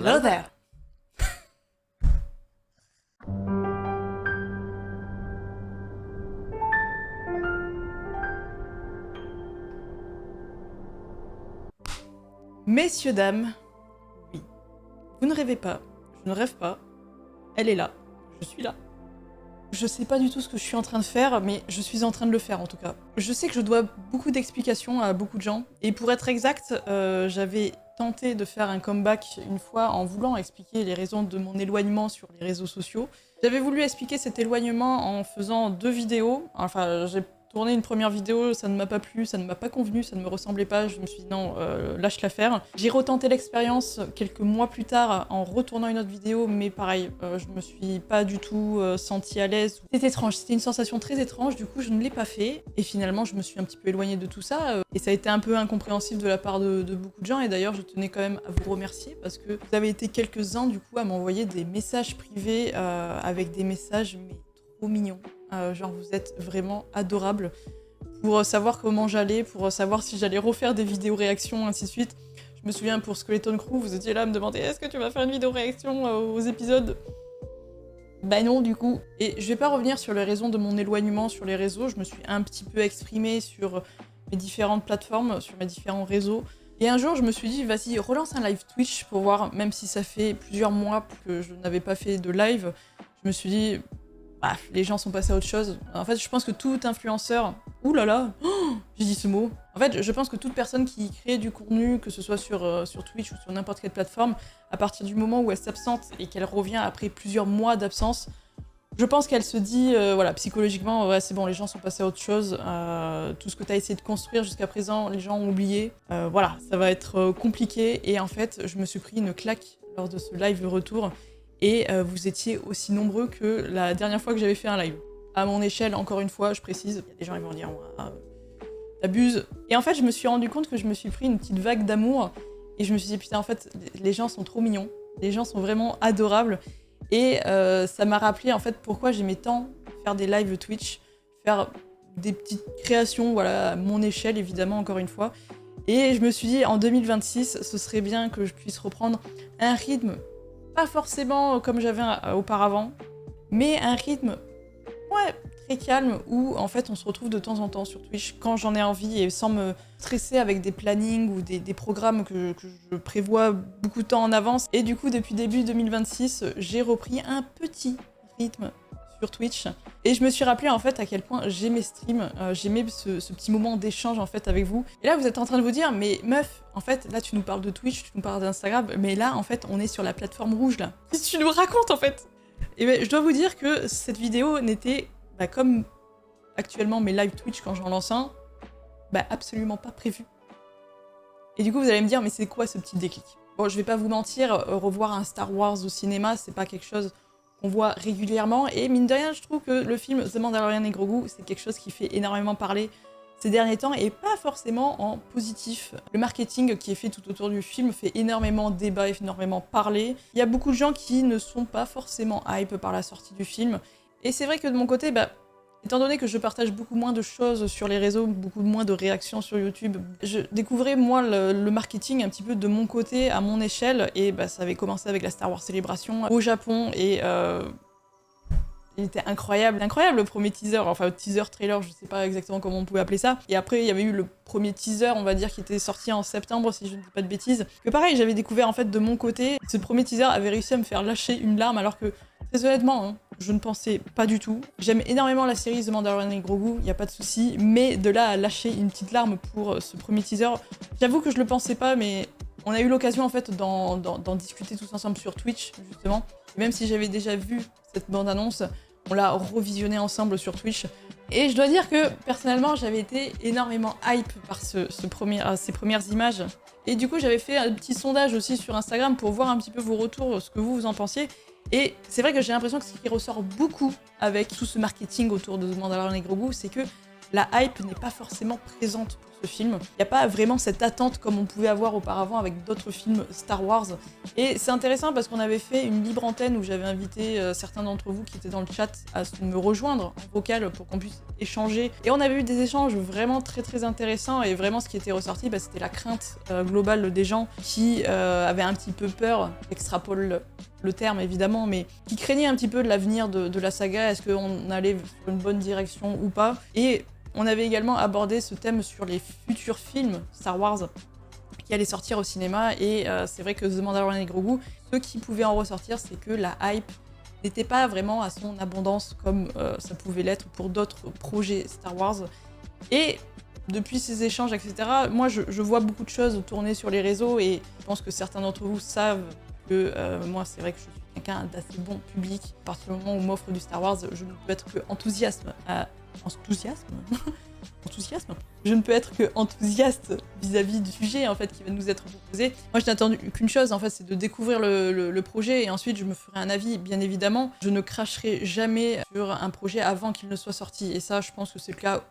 Hello there. Messieurs, dames, oui, vous ne rêvez pas, je ne rêve pas, elle est là, je suis là. Je sais pas du tout ce que je suis en train de faire, mais je suis en train de le faire en tout cas. Je sais que je dois beaucoup d'explications à beaucoup de gens, et pour être exact, j'avais tenté de faire un comeback une fois en voulant expliquer les raisons de mon éloignement sur les réseaux sociaux. J'avais voulu expliquer cet éloignement en faisant 2 vidéos, enfin j'ai tourné une première vidéo, ça ne m'a pas plu, ça ne m'a pas convenu, ça ne me ressemblait pas, je me suis dit non, lâche l'affaire. J'ai retenté l'expérience quelques mois plus tard en retournant une autre vidéo, mais pareil, je me suis pas du tout sentie à l'aise. C'était étrange, c'était une sensation très étrange, du coup je ne l'ai pas fait, et finalement je me suis un petit peu éloignée de tout ça, et ça a été un peu incompréhensible de la part de beaucoup de gens, et d'ailleurs je tenais quand même à vous remercier, parce que vous avez été quelques-uns du coup à m'envoyer des messages privés avec des messages mais trop mignons. Genre vous êtes vraiment adorables pour savoir comment j'allais, pour savoir si j'allais refaire des vidéos réactions, ainsi de suite. Je me souviens pour Skeleton Crew, vous étiez là à me demander est-ce que tu vas faire une vidéo réaction aux épisodes? Bah non du coup. Et je vais pas revenir sur les raisons de mon éloignement sur les réseaux, je me suis un petit peu exprimée sur mes différentes plateformes, sur mes différents réseaux. Et un jour je me suis dit vas-y relance un live Twitch pour voir, même si ça fait plusieurs mois que je n'avais pas fait de live, je me suis dit bah, les gens sont passés à autre chose. En fait, je pense que tout influenceur... Ouh là là, j'ai dit ce mot. En fait, je pense que toute personne qui crée du contenu, que ce soit sur Twitch ou sur n'importe quelle plateforme, à partir du moment où elle s'absente et qu'elle revient après plusieurs mois d'absence, je pense qu'elle se dit, voilà, psychologiquement, ouais, c'est bon, les gens sont passés à autre chose. Tout ce que tu as essayé de construire jusqu'à présent, les gens ont oublié. Voilà, ça va être compliqué. Et en fait, je me suis pris une claque lors de ce live retour. Et vous étiez aussi nombreux que la dernière fois que j'avais fait un live. À mon échelle, encore une fois, je précise, il y a des gens qui vont dire « t'abuses ». Et en fait, je me suis rendu compte que je me suis pris une petite vague d'amour, et je me suis dit « putain, en fait, les gens sont trop mignons, les gens sont vraiment adorables ». Et ça m'a rappelé en fait pourquoi j'aimais tant faire des lives Twitch, faire des petites créations, voilà, à mon échelle évidemment, encore une fois. Et je me suis dit, en 2026, ce serait bien que je puisse reprendre un rythme pas forcément comme j'avais auparavant, mais un rythme, ouais, très calme, où en fait on se retrouve de temps en temps sur Twitch quand j'en ai envie et sans me stresser avec des plannings ou des programmes que je prévois beaucoup de temps en avance. Et du coup, depuis début 2026, j'ai repris un petit rythme sur Twitch. Et je me suis rappelé en fait à quel point j'aimais stream, j'aimais ce petit moment d'échange en fait avec vous. Et là vous êtes en train de vous dire, mais meuf, en fait là tu nous parles de Twitch, tu nous parles d'Instagram, mais là en fait on est sur la plateforme rouge là. Qu'est-ce que tu nous racontes en fait? Et ben je dois vous dire que cette vidéo n'était, bah, comme actuellement mes live Twitch quand j'en lance un, bah absolument pas prévu. Et du coup vous allez me dire, mais c'est quoi ce petit déclic? Bon, je vais pas vous mentir, revoir un Star Wars au cinéma, c'est pas quelque chose qu'on voit régulièrement, et mine de rien, je trouve que le film The Mandalorian et Grogu, c'est quelque chose qui fait énormément parler ces derniers temps, et pas forcément en positif. Le marketing qui est fait tout autour du film fait énormément débat, énormément parler. Il y a beaucoup de gens qui ne sont pas forcément hype par la sortie du film, et c'est vrai que de mon côté, bah, étant donné que je partage beaucoup moins de choses sur les réseaux, beaucoup moins de réactions sur YouTube, je découvrais moi le marketing un petit peu de mon côté, à mon échelle, et bah, ça avait commencé avec la Star Wars Celebration au Japon, et il était incroyable. Incroyable le premier teaser, enfin teaser, trailer, je sais pas exactement comment on pouvait appeler ça. Et après il y avait eu le premier teaser, on va dire, qui était sorti en septembre si je ne dis pas de bêtises. Que pareil, j'avais découvert en fait de mon côté. Ce premier teaser avait réussi à me faire lâcher une larme alors que, très honnêtement, hein, je ne pensais pas du tout. J'aime énormément la série The Mandalorian et Grogu, y a pas de souci, mais de là à lâcher une petite larme pour ce premier teaser, j'avoue que je le pensais pas, mais on a eu l'occasion en fait d'en discuter tous ensemble sur Twitch, justement. Et même si j'avais déjà vu cette bande-annonce, on l'a revisionné ensemble sur Twitch. Et je dois dire que, personnellement, j'avais été énormément hype par ces premières images. Et du coup, j'avais fait un petit sondage aussi sur Instagram pour voir un petit peu vos retours, ce que vous en pensiez. Et c'est vrai que j'ai l'impression que ce qui ressort beaucoup avec tout ce marketing autour de The Mandalorian et Grogu, c'est que la hype n'est pas forcément présente pour ce film. Il n'y a pas vraiment cette attente comme on pouvait avoir auparavant avec d'autres films Star Wars. Et c'est intéressant parce qu'on avait fait une libre antenne où j'avais invité certains d'entre vous qui étaient dans le chat à me rejoindre en vocal pour qu'on puisse échanger. Et on avait eu des échanges vraiment très intéressants et vraiment ce qui était ressorti, c'était la crainte globale des gens qui avaient un petit peu peur, j'extrapole le terme évidemment, mais qui craignaient un petit peu de l'avenir de la saga, est-ce qu'on allait sur une bonne direction ou pas. Et on avait également abordé ce thème sur les futurs films Star Wars qui allaient sortir au cinéma, et c'est vrai que The Mandalorian et Grogu, ce qui pouvait en ressortir, c'est que la hype n'était pas vraiment à son abondance comme ça pouvait l'être pour d'autres projets Star Wars. Et depuis ces échanges, etc., moi je vois beaucoup de choses tourner sur les réseaux, et je pense que certains d'entre vous savent que moi c'est vrai que je suis quelqu'un d'assez bon public. À partir du moment où on m'offre du Star Wars, je ne peux être que enthousiaste. Je ne peux être que enthousiaste vis-à-vis du sujet en fait qui va nous être proposé. Moi je n'attends qu'une chose en fait, c'est de découvrir le projet, et ensuite je me ferai un avis. Bien évidemment, je ne cracherai jamais sur un projet avant qu'il ne soit sorti, et ça je pense que c'est le cas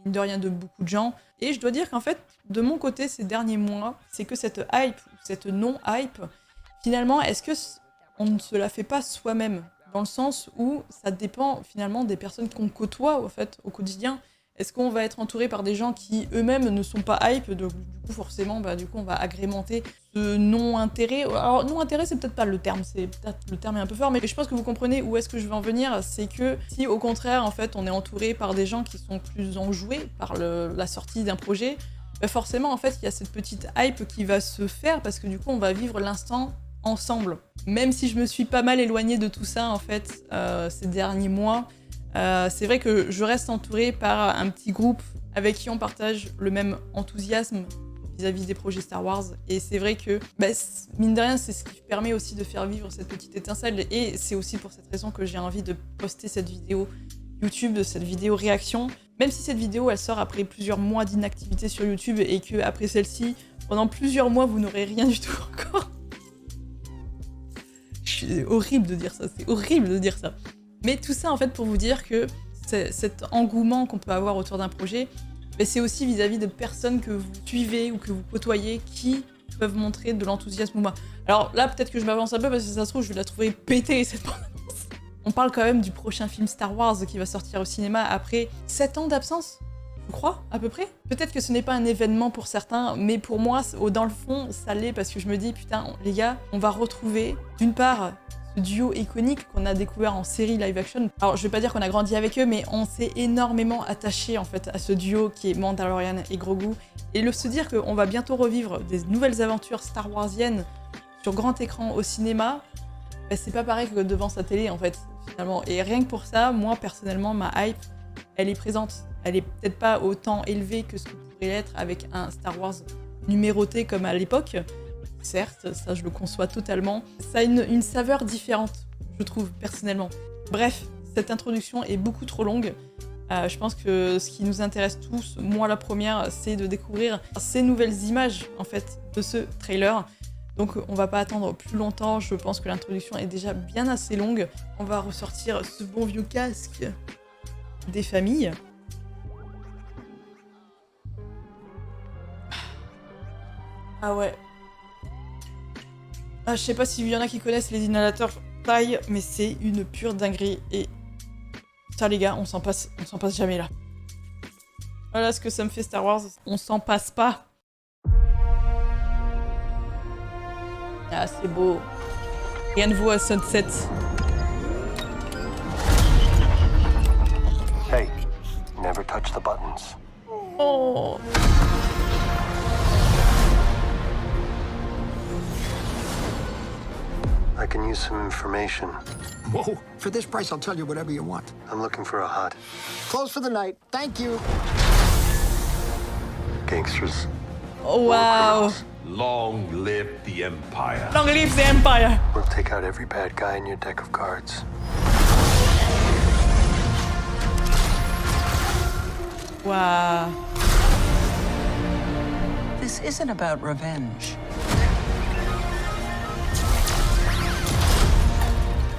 mine de rien de beaucoup de gens. Et je dois dire qu'en fait, de mon côté ces derniers mois, c'est que cette hype ou cette non-hype, finalement, est-ce que on ne se la fait pas soi-même, dans le sens où ça dépend finalement des personnes qu'on côtoie en fait au quotidien. Est-ce qu'on va être entouré par des gens qui eux-mêmes ne sont pas hype, donc du coup forcément du coup on va agrémenter ce non-intérêt. Alors non-intérêt c'est peut-être pas le terme, le terme est un peu fort, mais je pense que vous comprenez où est-ce que je veux en venir. C'est que si au contraire en fait on est entouré par des gens qui sont plus enjoués par la sortie d'un projet, forcément en fait il y a cette petite hype qui va se faire, parce que du coup on va vivre l'instant ensemble. Même si je me suis pas mal éloignée de tout ça en fait ces derniers mois, c'est vrai que je reste entourée par un petit groupe avec qui on partage le même enthousiasme vis-à-vis des projets Star Wars, et c'est vrai que mine de rien c'est ce qui permet aussi de faire vivre cette petite étincelle, et c'est aussi pour cette raison que j'ai envie de poster cette vidéo YouTube, cette vidéo réaction, même si cette vidéo elle sort après plusieurs mois d'inactivité sur YouTube, et que après celle-ci, pendant plusieurs mois vous n'aurez rien du tout encore. C'est horrible de dire ça, c'est horrible de dire ça. Mais tout ça en fait pour vous dire que cet engouement qu'on peut avoir autour d'un projet, c'est aussi vis-à-vis de personnes que vous suivez ou que vous côtoyez qui peuvent montrer de l'enthousiasme ou pas. Alors là peut-être que je m'avance un peu parce que ça se trouve je vais la trouver pétée cette bande-annonce. On parle quand même du prochain film Star Wars qui va sortir au cinéma après 7 ans d'absence, je crois, à peu près. Peut-être que ce n'est pas un événement pour certains, mais pour moi, dans le fond, ça l'est, parce que je me dis, putain, les gars, on va retrouver, d'une part, ce duo iconique qu'on a découvert en série live-action. Alors, je vais pas dire qu'on a grandi avec eux, mais on s'est énormément attaché, en fait, à ce duo qui est Mandalorian et Grogu. Et se dire qu'on va bientôt revivre des nouvelles aventures Star Warsiennes sur grand écran au cinéma, c'est pas pareil que devant sa télé, en fait, finalement. Et rien que pour ça, moi, personnellement, ma hype, elle est présente. Elle est peut-être pas autant élevée que ce que pourrait l'être avec un Star Wars numéroté comme à l'époque. Certes, ça je le conçois totalement. Ça a une saveur différente, je trouve, personnellement. Bref, cette introduction est beaucoup trop longue. Je pense que ce qui nous intéresse tous, moi la première, c'est de découvrir ces nouvelles images, en fait, de ce trailer. Donc on va pas attendre plus longtemps, je pense que l'introduction est déjà bien assez longue. On va ressortir ce bon vieux casque des familles. Ah ouais. Ah, je sais pas s'il y en a qui connaissent les inhalateurs taille, mais c'est une pure dinguerie. Et ça les gars, on s'en passe jamais là. Voilà ce que ça me fait Star Wars, on s'en passe pas. Ah c'est beau. Rien ne vaut à Sunset. Hey, never touch the buttons. Oh. I can use some information. Whoa, for this price, I'll tell you whatever you want. I'm looking for a HUD. Close for the night. Thank you. Gangsters. Oh, wow. Long live the Empire. Long live the Empire. We'll take out every bad guy in your deck of cards. Wow. This isn't about revenge.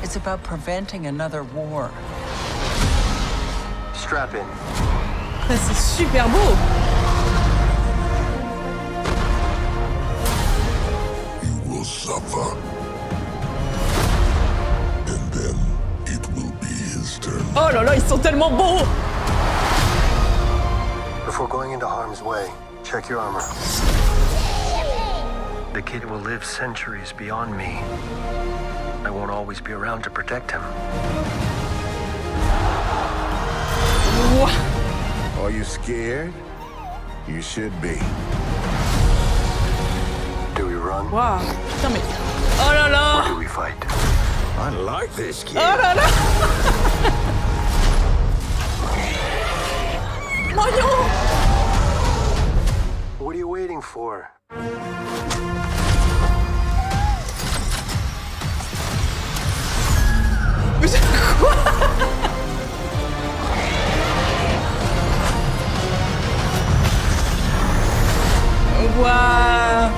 It's about preventing another war. Strap in. Ça, c'est super beau. You will suffer. And then it will be his turn. Oh là là, ils sont tellement beaux. Before going into harm's way, check your armor. The kid will live centuries beyond me. I won't always be around to protect him. Ouah. Are you scared? You should be. Do we run Waouh. Putain mais... Oh là or là. do we fight? I like this kid. Oh là là. Mario. What are you waiting for? Mais c'est quoi? Waouh.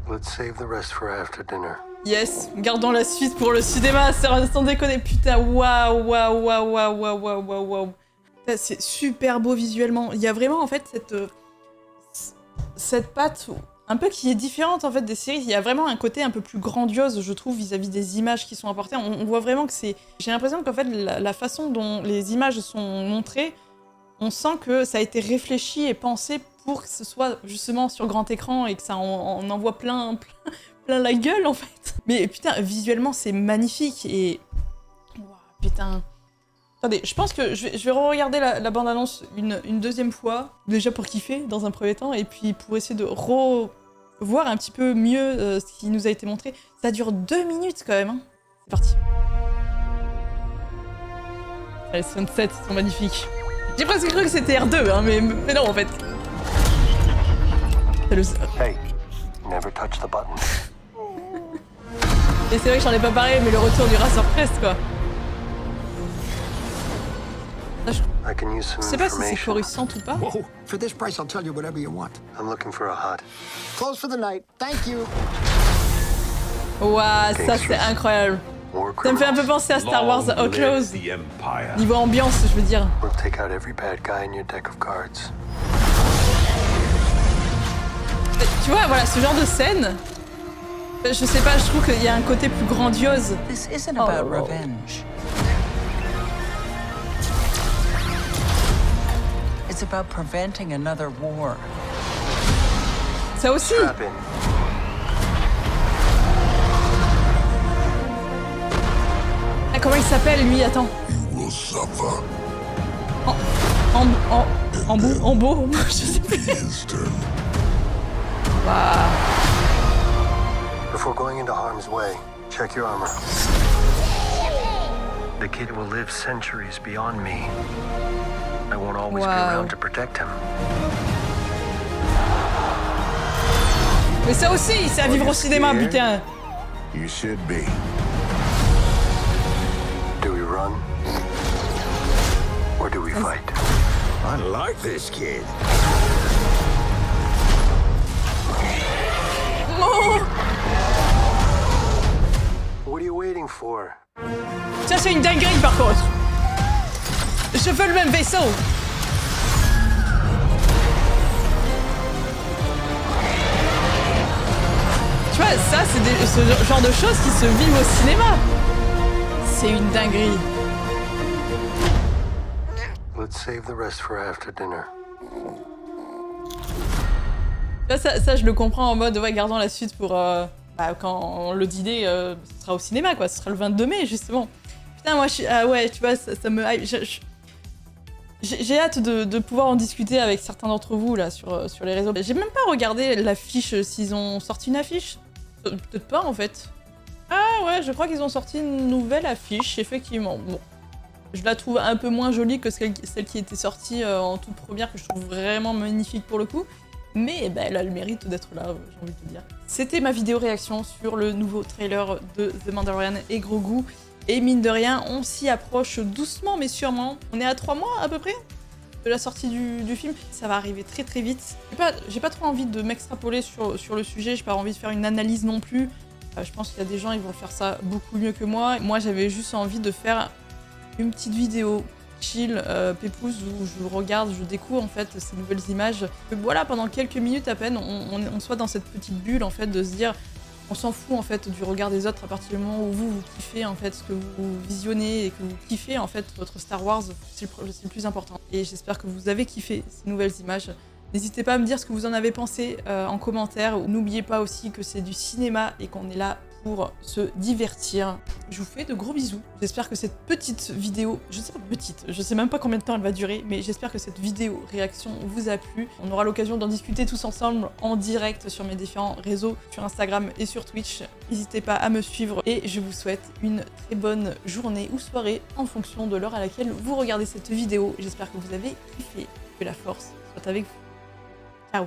Let's save the rest for after dinner. Yes, gardons la suite pour le cinéma, sans déconner. Putain, waouh, waouh, waouh, waouh, waouh, waouh, waouh, waouh. Putain, c'est super beau visuellement. Il y a vraiment en fait cette patte un peu qui est différente en fait des séries. Il y a vraiment un côté un peu plus grandiose, je trouve, vis-à-vis des images qui sont apportées. On voit vraiment que c'est... J'ai l'impression qu'en fait, la façon dont les images sont montrées, on sent que ça a été réfléchi et pensé pour que ce soit justement sur grand écran et que ça en envoie plein la gueule en fait. Mais putain, visuellement c'est magnifique et... Wow, putain... Attendez, je pense que je vais re-regarder la bande-annonce une deuxième fois, déjà pour kiffer dans un premier temps, et puis pour essayer de revoir un petit peu mieux ce qui nous a été montré. Ça dure 2 minutes quand même, hein. C'est parti. Les sunsets, ils sont magnifiques. J'ai presque cru que c'était R2, hein, mais non en fait. C'est le... Hey, never touch the button. Et c'est vrai que j'en ai pas parlé, mais le retour du Razor Crest quoi. Là, I can use some je sais pas si c'est information. Coruscant ou pas. Whoa. For this price, I'll tell you whatever you want. I'm looking for a hut. Close for the night. Thank you. Ouah, ça c'est incroyable. More Ça me fait un peu criminals. penser à Star Wars Long Outlaws. live the Empire. Niveau ambiance, je veux dire. We'll take out every bad guy in your deck of cards. Tu vois, voilà, ce genre de scène, je sais pas, je trouve qu'il y a un côté plus grandiose. This isn't Oh, about wow. revenge. It's about preventing another war. Ça aussi. Strap in. Ah, comment il s'appelle lui? Attends. You will suffer. En beau, je sais plus. His turn. Waouh. Before going into harm's way, check your armor. The kid will live centuries beyond me. I won't always be Wow. around to protect him. Mais ça aussi, c'est à vivre au cinéma, putain. You should be. Do we run or do we fight? I like this kid. Oh, What are you waiting for? ça c'est une dinguerie par contre. Je veux le même vaisseau. Tu vois, ça c'est ce genre de choses qui se vivent au cinéma. C'est une dinguerie. Let's save the rest for after dinner. Ça, je le comprends en mode, ouais, gardons la suite pour quand le dîner ce sera au cinéma, quoi. Ce sera le 22 mai, justement. Putain, moi, ouais, tu vois, ça me hype. J'ai hâte de pouvoir en discuter avec certains d'entre vous, là, sur les réseaux. J'ai même pas regardé l'affiche, s'ils ont sorti une affiche. Peut-être pas, en fait. Ah ouais, je crois qu'ils ont sorti une nouvelle affiche, effectivement. Bon. Je la trouve un peu moins jolie que celle qui était sortie en toute première, que je trouve vraiment magnifique pour le coup. Mais bah, elle a le mérite d'être là, j'ai envie de te dire. C'était ma vidéo réaction sur le nouveau trailer de The Mandalorian et Grogu. Et mine de rien, on s'y approche doucement mais sûrement. On est à 3 mois à peu près de la sortie du film. Ça va arriver très très vite. J'ai pas trop envie de m'extrapoler sur le sujet, j'ai pas envie de faire une analyse non plus. Je pense qu'il y a des gens qui vont faire ça beaucoup mieux que moi. Moi j'avais juste envie de faire une petite vidéo chill, pépouze, où je regarde, je découvre en fait ces nouvelles images. Que voilà, pendant quelques minutes à peine, on soit dans cette petite bulle en fait de se dire on s'en fout en fait du regard des autres à partir du moment où vous kiffez en fait ce que vous visionnez et que vous kiffez en fait votre Star Wars, c'est le plus important. Et j'espère que vous avez kiffé ces nouvelles images. N'hésitez pas à me dire ce que vous en avez pensé en commentaire. N'oubliez pas aussi que c'est du cinéma et qu'on est là pour se divertir. Je vous fais de gros bisous. J'espère que cette petite vidéo, je sais même pas combien de temps elle va durer, mais j'espère que cette vidéo réaction vous a plu. On aura l'occasion d'en discuter tous ensemble en direct sur mes différents réseaux, sur Instagram et sur Twitch. N'hésitez pas à me suivre et je vous souhaite une très bonne journée ou soirée en fonction de l'heure à laquelle vous regardez cette vidéo. J'espère que vous avez kiffé, que la force soit avec vous. Ciao.